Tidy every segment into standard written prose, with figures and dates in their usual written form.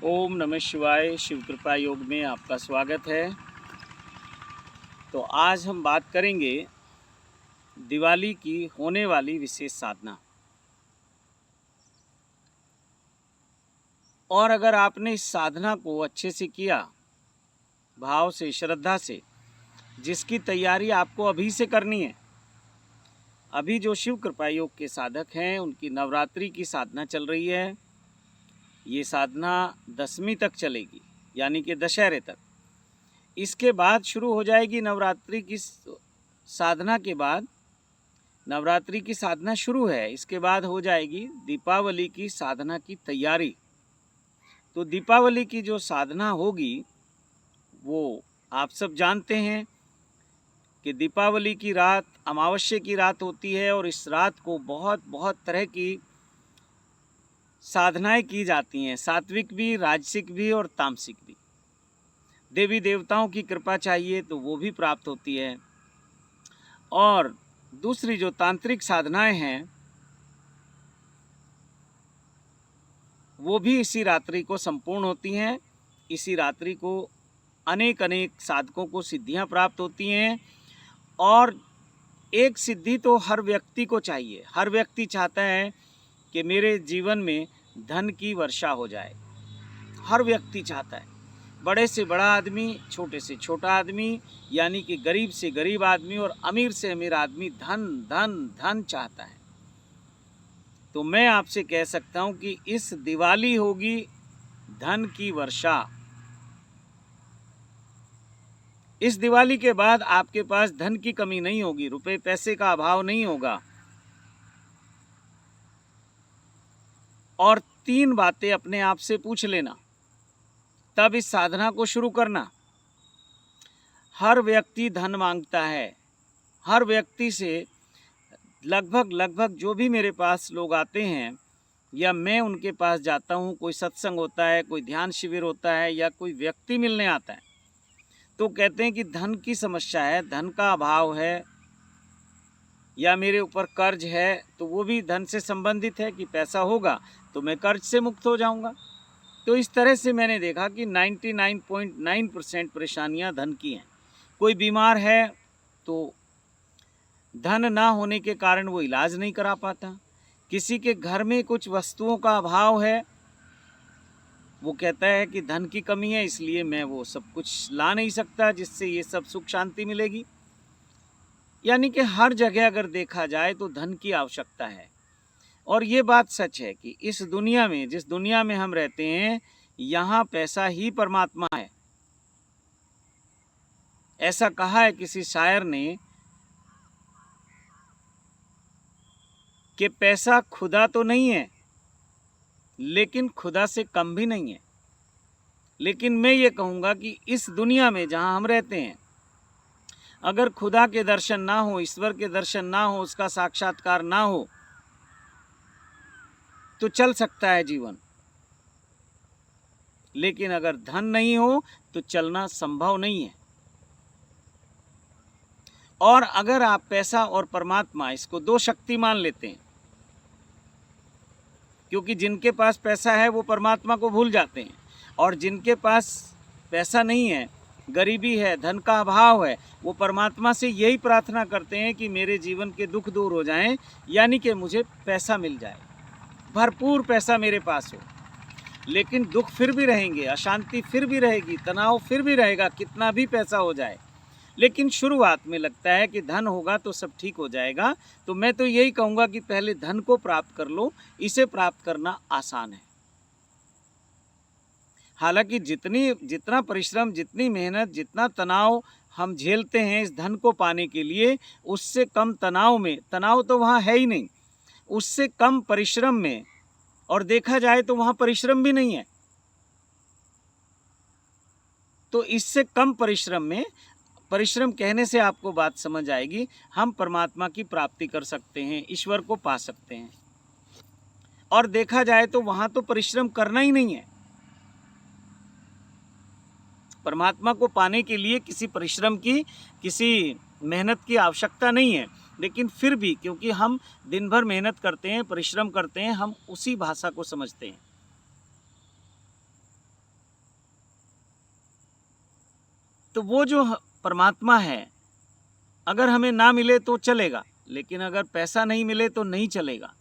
ओम नमः शिवाय। शिव कृपा योग में आपका स्वागत है। तो आज हम बात करेंगे दिवाली की होने वाली विशेष साधना। और अगर आपने इस साधना को अच्छे से किया, भाव से, श्रद्धा से, जिसकी तैयारी आपको अभी से करनी है। अभी जो शिव कृपा योग के साधक हैं उनकी नवरात्रि की साधना चल रही है। ये साधना 10वीं तक चलेगी, यानी कि दशहरे तक। इसके बाद शुरू हो जाएगी नवरात्रि की साधना। के बाद नवरात्रि की साधना शुरू है, इसके बाद हो जाएगी दीपावली की साधना की तैयारी। तो दीपावली की जो साधना होगी वो आप सब जानते हैं कि दीपावली की रात अमावस्या की रात होती है और इस रात को बहुत बहुत तरह की साधनाएं की जाती हैं, सात्विक भी, राजसिक भी और तामसिक भी। देवी देवताओं की कृपा चाहिए तो वो भी प्राप्त होती है। और दूसरी जो तांत्रिक साधनाएं हैं वो भी इसी रात्रि को संपूर्ण होती हैं। इसी रात्रि को अनेक अनेक साधकों को सिद्धियां प्राप्त होती हैं। और एक सिद्धि तो हर व्यक्ति को चाहिए। हर व्यक्ति चाहता है कि मेरे जीवन में धन की वर्षा हो जाए। हर व्यक्ति चाहता है, बड़े से बड़ा आदमी, छोटे से छोटा आदमी, यानी कि गरीब से गरीब आदमी और अमीर से अमीर आदमी धन धन धन चाहता है। तो मैं आपसे कह सकता हूं कि इस दिवाली होगी धन की वर्षा। इस दिवाली के बाद आपके पास धन की कमी नहीं होगी, रुपए पैसे का अभाव नहीं होगा। और 3 बातें अपने आप से पूछ लेना, तब इस साधना को शुरू करना। हर व्यक्ति धन मांगता है। हर व्यक्ति से लगभग जो भी मेरे पास लोग आते हैं या मैं उनके पास जाता हूँ, कोई सत्संग होता है, कोई ध्यान शिविर होता है या कोई व्यक्ति मिलने आता है, तो कहते हैं कि धन की समस्या है, धन का अभाव है, या मेरे ऊपर कर्ज है। तो वो भी धन से संबंधित है कि पैसा होगा तो मैं कर्ज से मुक्त हो जाऊंगा। तो इस तरह से मैंने देखा कि 99.9% परेशानियां धन की हैं। कोई बीमार है तो धन ना होने के कारण वो इलाज नहीं करा पाता। किसी के घर में कुछ वस्तुओं का अभाव है, वो कहता है कि धन की कमी है इसलिए मैं वो सब कुछ ला नहीं सकता जिससे ये सब सुख शांति मिलेगी। यानी कि हर जगह अगर देखा जाए तो धन की आवश्यकता है। और ये बात सच है कि इस दुनिया में, जिस दुनिया में हम रहते हैं, यहाँ पैसा ही परमात्मा है। ऐसा कहा है किसी शायर ने कि पैसा खुदा तो नहीं है लेकिन खुदा से कम भी नहीं है। लेकिन मैं ये कहूँगा कि इस दुनिया में जहाँ हम रहते हैं, अगर खुदा के दर्शन ना हो, ईश्वर के दर्शन ना हो, उसका साक्षात्कार ना हो, तो चल सकता है जीवन। लेकिन अगर धन नहीं हो तो चलना संभव नहीं है। और अगर आप पैसा और परमात्मा, इसको 2 शक्ति मान लेते हैं, क्योंकि जिनके पास पैसा है वो परमात्मा को भूल जाते हैं, और जिनके पास पैसा नहीं है, गरीबी है, धन का अभाव है, वो परमात्मा से यही प्रार्थना करते हैं कि मेरे जीवन के दुख दूर हो जाएं, यानी कि मुझे पैसा मिल जाए, भरपूर पैसा मेरे पास हो। लेकिन दुख फिर भी रहेंगे, अशांति फिर भी रहेगी, तनाव फिर भी रहेगा, कितना भी पैसा हो जाए। लेकिन शुरुआत में लगता है कि धन होगा तो सब ठीक हो जाएगा। तो मैं तो यही कहूँगा कि पहले धन को प्राप्त कर लो। इसे प्राप्त करना आसान है। हालांकि जितना परिश्रम, जितनी मेहनत, जितना तनाव हम झेलते हैं इस धन को पाने के लिए, उससे कम तनाव में, तनाव तो वहाँ है ही नहीं, उससे कम परिश्रम में, और देखा जाए तो वहाँ परिश्रम भी नहीं है, तो इससे कम परिश्रम में, परिश्रम कहने से आपको बात समझ आएगी, हम परमात्मा की प्राप्ति कर सकते हैं, ईश्वर को पा सकते हैं। और देखा जाए तो वहाँ तो परिश्रम करना ही नहीं है। परमात्मा को पाने के लिए किसी परिश्रम की, किसी मेहनत की आवश्यकता नहीं है। लेकिन फिर भी क्योंकि हम दिन भर मेहनत करते हैं, परिश्रम करते हैं, हम उसी भाषा को समझते हैं। तो वो जो परमात्मा है, अगर हमें ना मिले तो चलेगा, लेकिन अगर पैसा नहीं मिले तो नहीं चलेगा।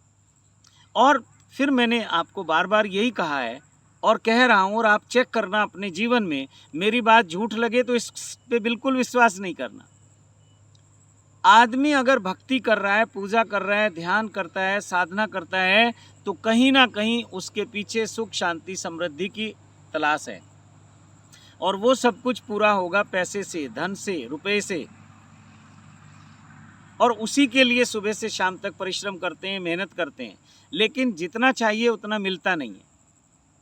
और फिर मैंने आपको बार बार यही कहा है और कह रहा हूँ, और आप चेक करना अपने जीवन में, मेरी बात झूठ लगे तो इस पे बिल्कुल विश्वास नहीं करना। आदमी अगर भक्ति कर रहा है, पूजा कर रहा है, ध्यान करता है, साधना करता है, तो कहीं ना कहीं उसके पीछे सुख, शांति, समृद्धि की तलाश है। और वो सब कुछ पूरा होगा पैसे से, धन से, रुपए से। और उसी के लिए सुबह से शाम तक परिश्रम करते हैं, मेहनत करते हैं, लेकिन जितना चाहिए उतना मिलता नहीं है।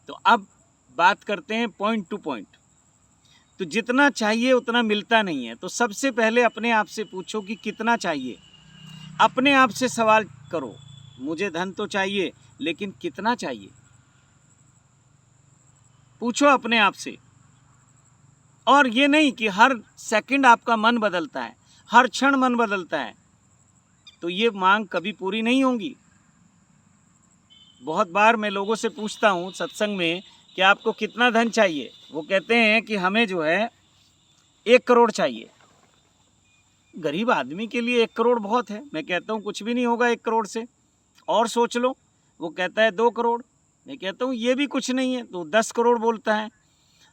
तो अब बात करते हैं पॉइंट टू पॉइंट। तो जितना चाहिए उतना मिलता नहीं है, तो सबसे पहले अपने आप से पूछो कि कितना चाहिए। अपने आप से सवाल करो, मुझे धन तो चाहिए, लेकिन कितना चाहिए? पूछो अपने आप से। और ये नहीं कि हर सेकंड आपका मन बदलता है, हर क्षण मन बदलता है, तो ये मांग कभी पूरी नहीं होगी। बहुत बार मैं लोगों से पूछता हूँ सत्संग में कि आपको कितना धन चाहिए? वो कहते हैं कि हमें जो है 1 करोड़ चाहिए। गरीब आदमी के लिए 1 करोड़ बहुत है। मैं कहता हूँ कुछ भी नहीं होगा 1 करोड़ से, और सोच लो। वो कहता है 2 करोड़। मैं कहता हूँ ये भी कुछ नहीं है, तो 10 करोड़ बोलता है।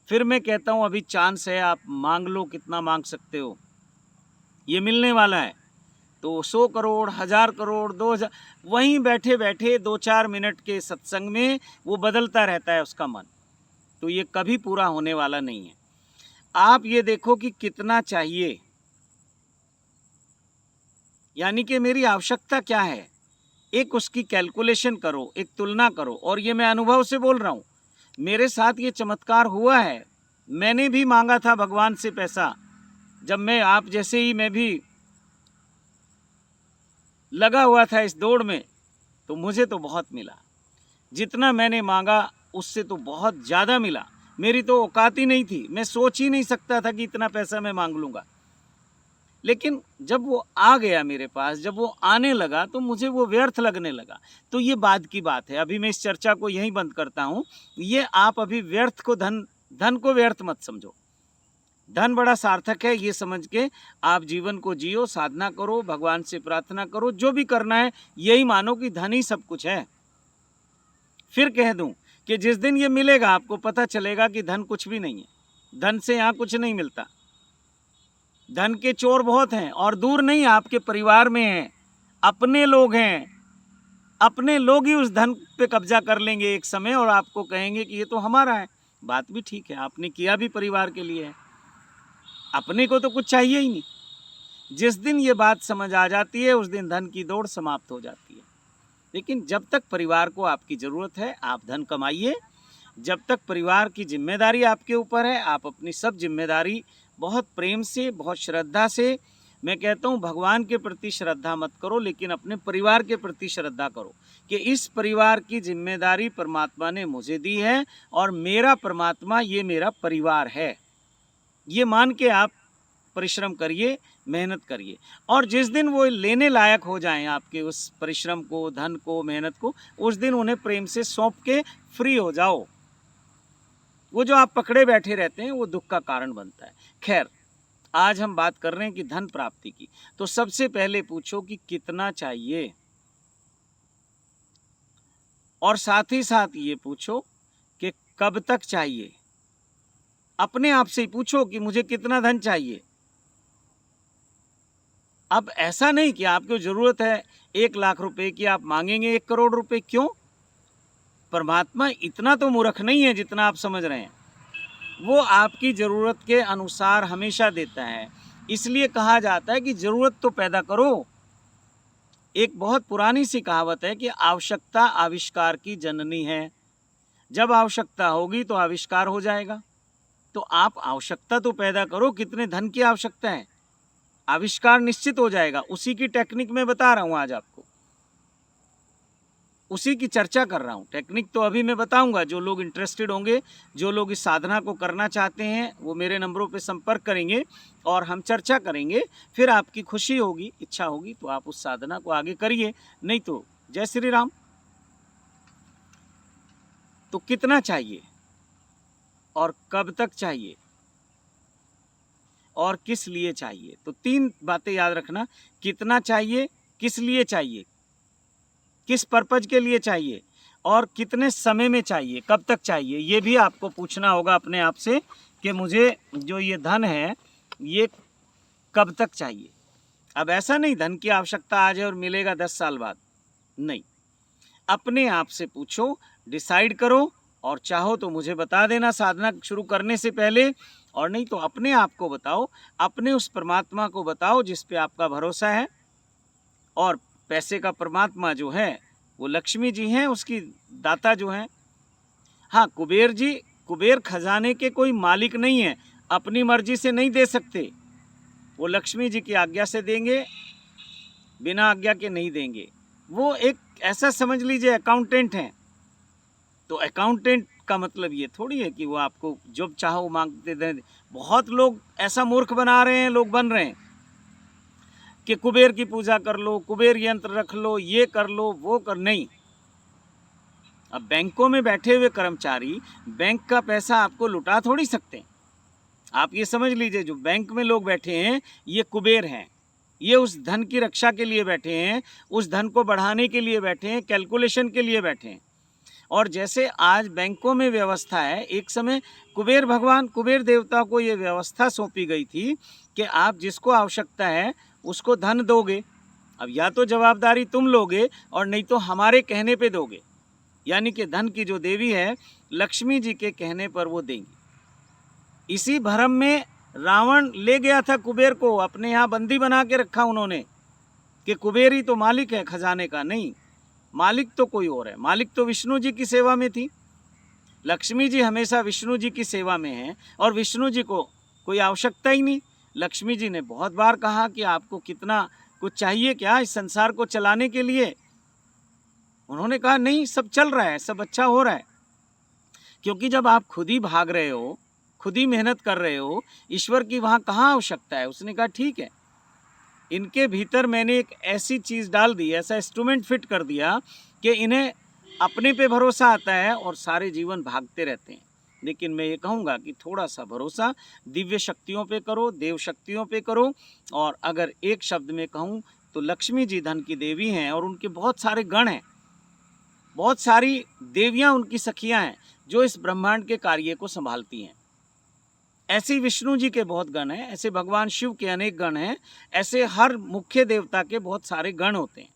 फिर मैं कहता हूँ अभी चांस है, आप मांग लो, कितना मांग सकते हो, ये मिलने वाला है। तो 100 करोड़, 1000 करोड़, 2000, वहीं बैठे बैठे 2-4 मिनट के सत्संग में वो बदलता रहता है उसका मन। तो ये कभी पूरा होने वाला नहीं है। आप ये देखो कि कितना चाहिए, यानी कि मेरी आवश्यकता क्या है, एक उसकी कैलकुलेशन करो, एक तुलना करो। और ये मैं अनुभव से बोल रहा हूँ, मेरे साथ ये चमत्कार हुआ है। मैंने भी मांगा था भगवान से पैसा, जब मैं आप जैसे ही मैं भी लगा हुआ था इस दौड़ में, तो मुझे तो बहुत मिला। जितना मैंने मांगा उससे तो बहुत ज़्यादा मिला। मेरी तो औकात ही नहीं थी, मैं सोच ही नहीं सकता था कि इतना पैसा मैं मांग लूँगा। लेकिन जब वो आ गया मेरे पास, जब वो आने लगा, तो मुझे वो व्यर्थ लगने लगा। तो ये बाद की बात है, अभी मैं इस चर्चा को यहीं बंद करता हूँ। ये आप अभी व्यर्थ को धन को व्यर्थ मत समझो। धन बड़ा सार्थक है, ये समझ के आप जीवन को जियो, साधना करो, भगवान से प्रार्थना करो, जो भी करना है यही मानो कि धन ही सब कुछ है। फिर कह दूं कि जिस दिन ये मिलेगा आपको पता चलेगा कि धन कुछ भी नहीं है। धन से यहाँ कुछ नहीं मिलता। धन के चोर बहुत हैं, और दूर नहीं, आपके परिवार में हैं, अपने लोग हैं। अपने लोग ही उस धन पे कब्जा कर लेंगे एक समय, और आपको कहेंगे कि ये तो हमारा है। बात भी ठीक है, आपने किया भी परिवार के लिए है, अपने को तो कुछ चाहिए ही नहीं। जिस दिन ये बात समझ आ जाती है, उस दिन धन की दौड़ समाप्त हो जाती है। लेकिन जब तक परिवार को आपकी ज़रूरत है, आप धन कमाइए। जब तक परिवार की जिम्मेदारी आपके ऊपर है, आप अपनी सब जिम्मेदारी बहुत प्रेम से, बहुत श्रद्धा से, मैं कहता हूँ भगवान के प्रति श्रद्धा मत करो, लेकिन अपने परिवार के प्रति श्रद्धा करो कि इस परिवार की जिम्मेदारी परमात्मा ने मुझे दी है, और मेरा परमात्मा ये मेरा परिवार है। ये मान के आप परिश्रम करिए, मेहनत करिए। और जिस दिन वो लेने लायक हो जाएं आपके उस परिश्रम को, धन को, मेहनत को, उस दिन उन्हें प्रेम से सौंप के फ्री हो जाओ। वो जो आप पकड़े बैठे रहते हैं वो दुख का कारण बनता है। खैर, आज हम बात कर रहे हैं कि धन प्राप्ति की। तो सबसे पहले पूछो कि कितना चाहिए, और साथ ही साथ ये पूछो कि कब तक चाहिए। अपने आप से ही पूछो कि मुझे कितना धन चाहिए। अब ऐसा नहीं कि आपको जरूरत है 1 लाख रुपए की, आप मांगेंगे 1 करोड़ रुपए। क्यों? परमात्मा इतना तो मूर्ख नहीं है जितना आप समझ रहे हैं। वो आपकी ज़रूरत के अनुसार हमेशा देता है। इसलिए कहा जाता है कि ज़रूरत तो पैदा करो। एक बहुत पुरानी सी कहावत है कि आवश्यकता आविष्कार की जननी है। जब आवश्यकता होगी तो आविष्कार हो जाएगा। तो आप आवश्यकता तो पैदा करो, कितने धन की आवश्यकता है, आविष्कार निश्चित हो जाएगा। उसी की टेक्निक मैं बता रहा हूँ आज आपको, उसी की चर्चा कर रहा हूँ। टेक्निक तो अभी मैं बताऊंगा। जो लोग इंटरेस्टेड होंगे, जो लोग इस साधना को करना चाहते हैं, वो मेरे नंबरों पे संपर्क करेंगे और हम चर्चा करेंगे। फिर आपकी खुशी होगी, इच्छा होगी तो आप उस साधना को आगे करिए, नहीं तो जय श्री राम। तो कितना चाहिए और कब तक चाहिए? और किस लिए चाहिए। तो 3 बातें याद रखना, कितना चाहिए, किस लिए चाहिए, किस पर्पज के लिए चाहिए और कितने समय में चाहिए, कब तक चाहिए। ये भी आपको पूछना होगा अपने आप से कि मुझे जो ये धन है ये कब तक चाहिए। अब ऐसा नहीं धन की आवश्यकता आज है और मिलेगा 10 साल बाद, नहीं। अपने आप से पूछो, डिसाइड करो और चाहो तो मुझे बता देना साधना शुरू करने से पहले, और नहीं तो अपने आप को बताओ, अपने उस परमात्मा को बताओ जिस पे आपका भरोसा है। और पैसे का परमात्मा जो है वो लक्ष्मी जी हैं, उसकी दाता जो हैं। हाँ, कुबेर जी, कुबेर खजाने के कोई मालिक नहीं है, अपनी मर्जी से नहीं दे सकते, वो लक्ष्मी जी की आज्ञा से देंगे, बिना आज्ञा के नहीं देंगे। वो एक ऐसा समझ लीजिए अकाउंटेंट हैं। तो अकाउंटेंट का मतलब ये थोड़ी है कि वो आपको जब चाहो वो मांगते दें। बहुत लोग ऐसा मूर्ख बना रहे हैं, लोग बन रहे हैं कि कुबेर की पूजा कर लो, कुबेर यंत्र रख लो, ये कर लो, वो कर, नहीं। अब बैंकों में बैठे हुए कर्मचारी बैंक का पैसा आपको लुटा थोड़ी सकते हैं। आप ये समझ लीजिए जो बैंक में लोग बैठे हैं ये कुबेर हैं, ये उस धन की रक्षा के लिए बैठे हैं, उस धन को बढ़ाने के लिए बैठे हैं, कैलकुलेशन के लिए बैठे हैं। और जैसे आज बैंकों में व्यवस्था है, एक समय कुबेर भगवान, कुबेर देवता को ये व्यवस्था सौंपी गई थी कि आप जिसको आवश्यकता है उसको धन दोगे। अब या तो जवाबदारी तुम लोगे और नहीं तो हमारे कहने पे दोगे, यानी कि धन की जो देवी है लक्ष्मी जी के कहने पर वो देंगी। इसी भ्रम में रावण ले गया था कुबेर को, अपने यहाँ बंदी बना के रखा उन्होंने कि कुबेर ही तो मालिक है खजाने का। नहीं, मालिक तो कोई और है, मालिक तो विष्णु जी की सेवा में थी। लक्ष्मी जी हमेशा विष्णु जी की सेवा में हैं और विष्णु जी को कोई आवश्यकता ही नहीं। लक्ष्मी जी ने बहुत बार कहा कि आपको कितना कुछ चाहिए क्या इस संसार को चलाने के लिए। उन्होंने कहा नहीं, सब चल रहा है, सब अच्छा हो रहा है। क्योंकि जब आप खुद ही भाग रहे हो, खुद ही मेहनत कर रहे हो, ईश्वर की वहाँ कहाँ आवश्यकता है। उसने कहा ठीक है, इनके भीतर मैंने एक ऐसी चीज़ डाल दी, ऐसा इंस्ट्रूमेंट फिट कर दिया कि इन्हें अपने पे भरोसा आता है और सारे जीवन भागते रहते हैं। लेकिन मैं ये कहूँगा कि थोड़ा सा भरोसा दिव्य शक्तियों पे करो, देव शक्तियों पे करो। और अगर एक शब्द में कहूँ तो लक्ष्मी जी धन की देवी हैं और उनके बहुत सारे गण हैं, बहुत सारी देवियाँ उनकी सखियाँ हैं जो इस ब्रह्मांड के कार्य को संभालती हैं। ऐसे विष्णु जी के बहुत गण हैं, ऐसे भगवान शिव के अनेक गण हैं, ऐसे हर मुख्य देवता के बहुत सारे गण होते हैं।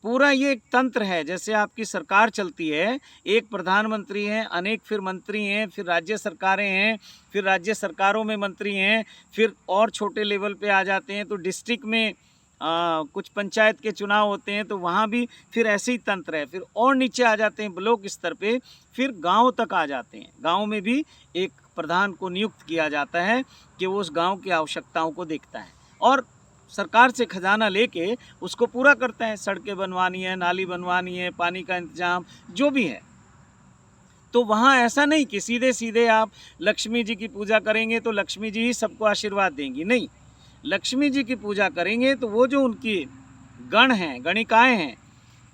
पूरा ये एक तंत्र है, जैसे आपकी सरकार चलती है, एक प्रधानमंत्री हैं, अनेक फिर मंत्री हैं, फिर राज्य सरकारें हैं, फिर राज्य सरकारों में मंत्री हैं, फिर और छोटे लेवल पे आ जाते हैं तो डिस्ट्रिक्ट में कुछ पंचायत के चुनाव होते हैं तो वहाँ भी फिर ऐसे ही तंत्र है। फिर और नीचे आ जाते हैं ब्लॉक स्तर पे, फिर गांव तक आ जाते हैं। गांव में भी एक प्रधान को नियुक्त किया जाता है कि वो उस गांव की आवश्यकताओं को देखता है और सरकार से खजाना लेके उसको पूरा करता है। सड़कें बनवानी है, नाली बनवानी है, पानी का इंतजाम जो भी है। तो वहाँ ऐसा नहीं कि सीधे सीधे आप लक्ष्मी जी की पूजा करेंगे तो लक्ष्मी जी ही सबको आशीर्वाद देंगी, नहीं। लक्ष्मी जी की पूजा करेंगे तो वो जो उनकी गण हैं, गणिकाएँ हैं,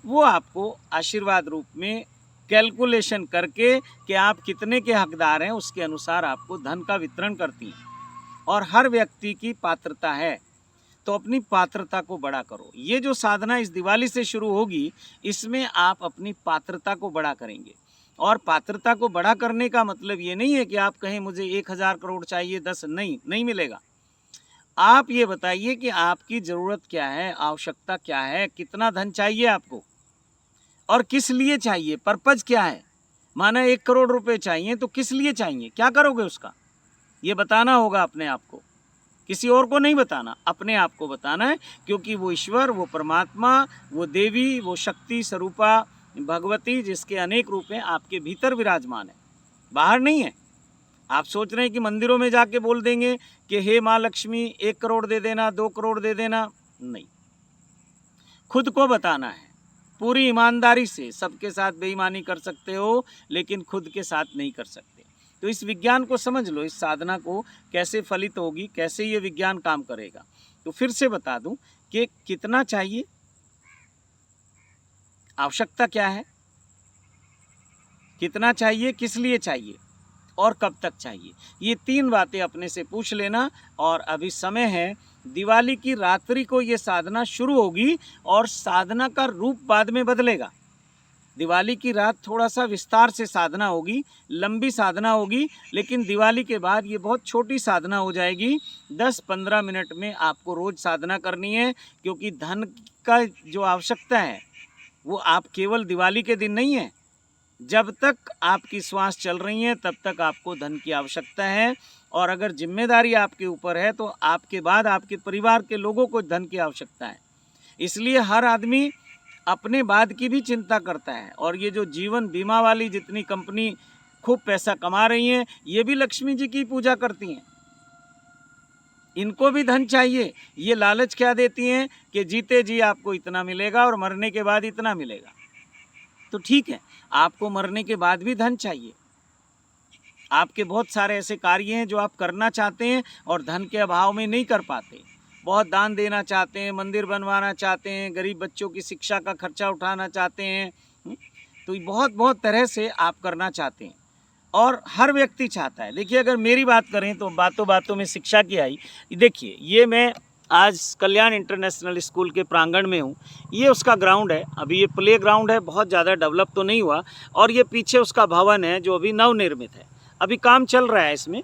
वो आपको आशीर्वाद रूप में कैलकुलेशन करके कि आप कितने के हकदार हैं उसके अनुसार आपको धन का वितरण करती हैं। और हर व्यक्ति की पात्रता है, तो अपनी पात्रता को बड़ा करो। ये जो साधना इस दिवाली से शुरू होगी, इसमें आप अपनी पात्रता को बड़ा करेंगे। और पात्रता को बड़ा करने का मतलब ये नहीं है कि आप कहें मुझे 1000 करोड़ चाहिए, 10 नहीं मिलेगा। आप ये बताइए कि आपकी ज़रूरत क्या है, आवश्यकता क्या है, कितना धन चाहिए आपको और किस लिए चाहिए, पर्पज़ क्या है। माना 1 करोड़ रुपए चाहिए तो किस लिए चाहिए, क्या करोगे उसका, ये बताना होगा अपने आप को। किसी और को नहीं बताना, अपने आप को बताना है। क्योंकि वो ईश्वर, वो परमात्मा, वो देवी, वो शक्ति स्वरूपा भगवती जिसके अनेक रूप हैं आपके भीतर विराजमान है, बाहर नहीं है। आप सोच रहे हैं कि मंदिरों में जाके बोल देंगे कि हे माँ लक्ष्मी 1 करोड़ दे देना, 2 करोड़ दे देना, नहीं। खुद को बताना है पूरी ईमानदारी से। सबके साथ बेईमानी कर सकते हो लेकिन खुद के साथ नहीं कर सकते। तो इस विज्ञान को समझ लो, इस साधना को कैसे फलित होगी, कैसे ये विज्ञान काम करेगा। तो फिर से बता दूं कि कितना चाहिए, आवश्यकता क्या है, कितना चाहिए, किस लिए चाहिए और कब तक चाहिए, ये 3 बातें अपने से पूछ लेना। और अभी समय है, दिवाली की रात्रि को ये साधना शुरू होगी और साधना का रूप बाद में बदलेगा। दिवाली की रात थोड़ा सा विस्तार से साधना होगी, लंबी साधना होगी, लेकिन दिवाली के बाद ये बहुत छोटी साधना हो जाएगी। 10-15 मिनट में आपको रोज साधना करनी है, क्योंकि धन का जो आवश्यकता है वो आप केवल दिवाली के दिन नहीं है, जब तक आपकी श्वास चल रही है तब तक आपको धन की आवश्यकता है। और अगर जिम्मेदारी आपके ऊपर है तो आपके बाद आपके परिवार के लोगों को धन की आवश्यकता है। इसलिए हर आदमी अपने बाद की भी चिंता करता है। और ये जो जीवन बीमा वाली जितनी कंपनी खूब पैसा कमा रही हैं, ये भी लक्ष्मी जी की पूजा करती हैं, इनको भी धन चाहिए। ये लालच क्या देती हैं कि जीते जी आपको इतना मिलेगा और मरने के बाद इतना मिलेगा। तो ठीक है, आपको मरने के बाद भी धन चाहिए। आपके बहुत सारे ऐसे कार्य हैं जो आप करना चाहते हैं और धन के अभाव में नहीं कर पाते। बहुत दान देना चाहते हैं, मंदिर बनवाना चाहते हैं, गरीब बच्चों की शिक्षा का खर्चा उठाना चाहते हैं, तो बहुत बहुत तरह से आप करना चाहते हैं और हर व्यक्ति चाहता है। देखिए, अगर मेरी बात करें तो बातों बातों में शिक्षा की आई। देखिए, ये मैं आज कल्याण इंटरनेशनल स्कूल के प्रांगण में हूँ। ये उसका ग्राउंड है, अभी ये प्ले ग्राउंड है, बहुत ज़्यादा डेवलप तो नहीं हुआ। और ये पीछे उसका भवन है जो अभी नवनिर्मित है, अभी काम चल रहा है इसमें।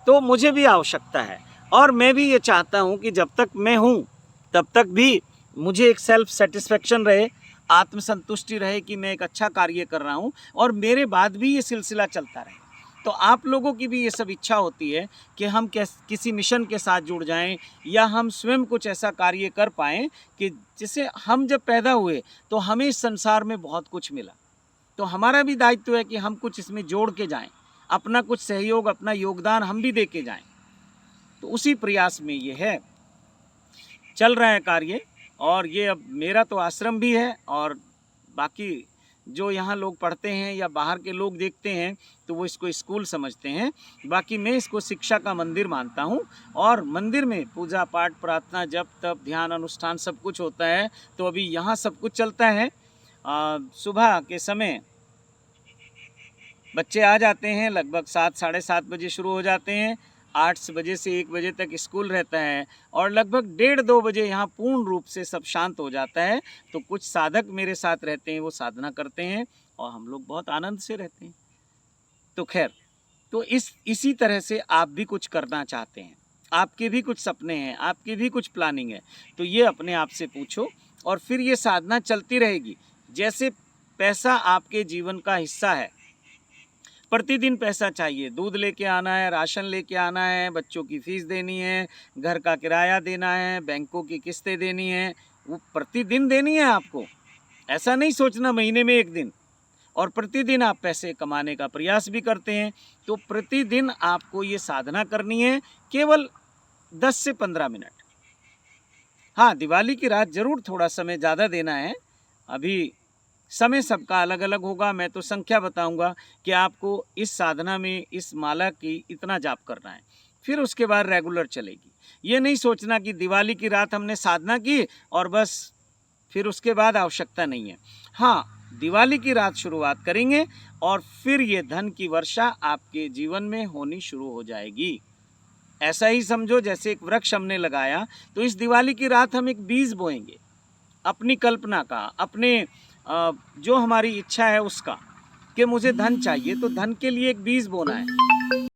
तो मुझे भी आवश्यकता है और मैं भी ये चाहता हूँ कि जब तक मैं हूँ तब तक भी मुझे एक सेल्फ सेटिस्फेक्शन रहे, आत्मसंतुष्टि रहे कि मैं एक अच्छा कार्य कर रहा हूँ और मेरे बाद भी ये सिलसिला चलता रहे। तो आप लोगों की भी ये सब इच्छा होती है कि हम किसी मिशन के साथ जुड़ जाएं या हम स्वयं कुछ ऐसा कार्य कर पाएँ कि जिसे हम जब पैदा हुए तो हमें इस संसार में बहुत कुछ मिला, तो हमारा भी दायित्व है कि हम कुछ इसमें जोड़ के जाएं, अपना कुछ सहयोग, अपना योगदान हम भी दे के जाएं। तो उसी प्रयास में ये है, चल रहा है कार्य। और ये अब मेरा तो आश्रम भी है और बाकी जो यहाँ लोग पढ़ते हैं या बाहर के लोग देखते हैं तो वो इसको स्कूल समझते हैं। बाकी मैं इसको शिक्षा का मंदिर मानता हूँ और मंदिर में पूजा पाठ, प्रार्थना, जप तप, ध्यान, अनुष्ठान सब कुछ होता है। तो अभी यहाँ सब कुछ चलता है। सुबह के समय बच्चे आ जाते हैं, लगभग 7 साढ़े 7 बजे शुरू हो जाते हैं। 8 बजे से 1 बजे तक स्कूल रहता है और लगभग 1:30-2 बजे यहाँ पूर्ण रूप से सब शांत हो जाता है। तो कुछ साधक मेरे साथ रहते हैं, वो साधना करते हैं और हम लोग बहुत आनंद से रहते हैं। तो खैर, तो इसी तरह से आप भी कुछ करना चाहते हैं, आपके भी कुछ सपने हैं, आपकी भी कुछ प्लानिंग है, तो ये अपने आप से पूछो और फिर ये साधना चलती रहेगी। जैसे पैसा आपके जीवन का हिस्सा है, प्रतिदिन पैसा चाहिए, दूध लेके आना है, राशन लेके आना है, बच्चों की फीस देनी है, घर का किराया देना है, बैंकों की किस्तें देनी है, वो प्रतिदिन देनी है आपको। ऐसा नहीं सोचना महीने में 1 दिन। और प्रतिदिन आप पैसे कमाने का प्रयास भी करते हैं, तो प्रतिदिन आपको ये साधना करनी है, केवल 10 से 15 मिनट। हाँ, दिवाली की रात ज़रूर थोड़ा समय ज़्यादा देना है। अभी समय सबका अलग अलग होगा, मैं तो संख्या बताऊंगा कि आपको इस साधना में इस माला की इतना जाप करना है, फिर उसके बाद रेगुलर चलेगी। ये नहीं सोचना कि दिवाली की रात हमने साधना की और बस फिर उसके बाद आवश्यकता नहीं है। हाँ, दिवाली की रात शुरुआत करेंगे और फिर ये धन की वर्षा आपके जीवन में होनी शुरू हो जाएगी। ऐसा ही समझो जैसे एक वृक्ष हमने लगाया, तो इस दिवाली की रात हम एक बीज बोएंगे अपनी कल्पना का, अपने जो हमारी इच्छा है उसका, कि मुझे धन चाहिए, तो धन के लिए एक बीज बोना है।